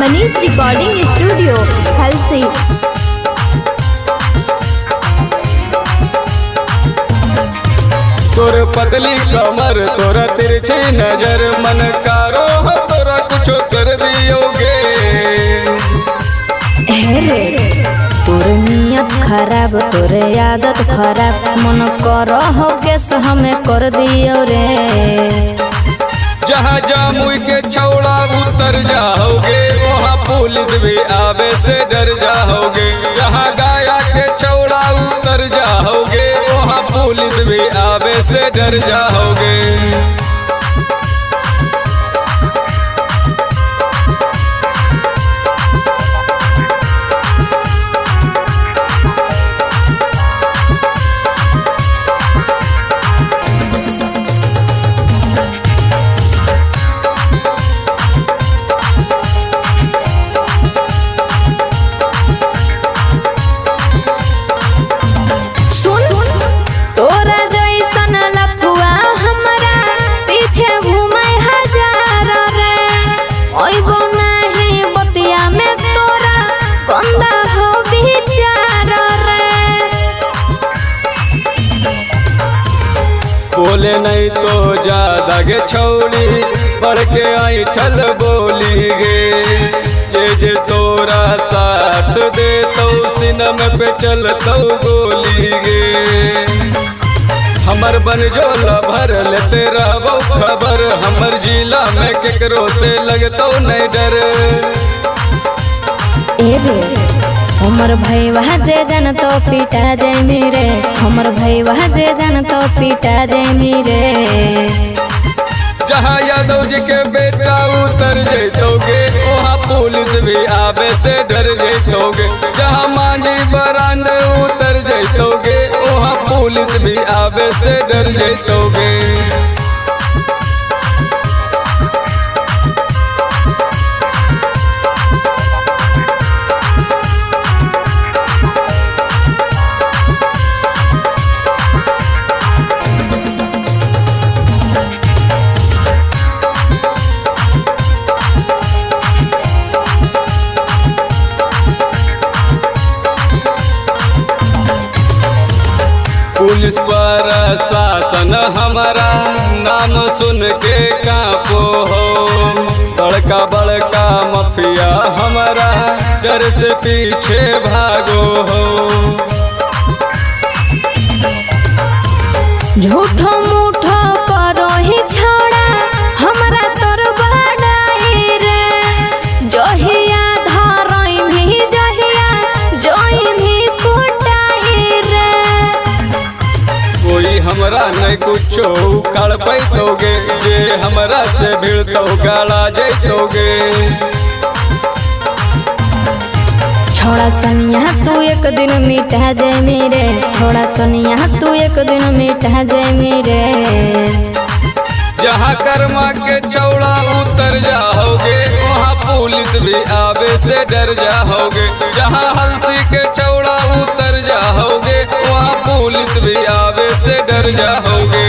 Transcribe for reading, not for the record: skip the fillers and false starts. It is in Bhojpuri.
Manish recording studio Halsi. तोर पतली कमर तोरा तिरछी नजर मन कारो हो तोरा कुछ कर दियोगे। तोर नियत खराब तोर आदत खराब मन करो हो केस हमें कर दियो रे। जहाँ जामुई के छौड़ा उतर जाओगे वहाँ पुलिस भी आवे से डर जाओगे। जहाँ गाया के छौड़ा उतर जाओगे वहाँ पुलिस भी आवे से डर जाओगे। बोले नहीं तो ज्यादा गे छौड़ी बढ़ के आई ठल बोली गे। जे तोरा साथ दे तो सिनम पे चल तो गोली गे। हमर बन जो लभर लेते रहबो खबर हमर जिला में केकरो से लगतो नहीं डर। हमर भाई वहाँ जे जन तो पीटा जाए मेरे। हमर भाई वहाँ जे जन तो पीटा जाए मेरे। जहाँ यादव जी के बेटा उतर जैतोगे वहाँ पुलिस भी आवे से डर जैतोगे। जहाँ मांझी बरांड उतर जैतोगे वहाँ पुलिस भी आवे से डर जैतोगे। पुलिस पर शासन हमारा नाम सुन के कांपो हो। बड़का बड़का माफिया हमारा डर से पीछे भागो हो। झूठो मूठो करो ही छोड़ा हमारा तोर बड़ाई रे। जहिया धरई भी जहिया जोई भी कुटाई रे। कोई हमरा नहीं कुछो उखाड़ पैतोगे जे हमरा से भीड़ तो गाड़ा जैतोगे। छोड़ा सनिया तू एक दिन मिटा जाए मेरे। छोड़ा सनिया तू एक दिन मिटा जाए मेरे। जहाँ कर्मा के चौड़ा उतर जाओगे वहाँ पुलिस भी आवे से डर जाओगे। जहाँ हलसी के चौड़ा उतर जाओगे वहाँ पुलिस भी आवे से डर जाओगे।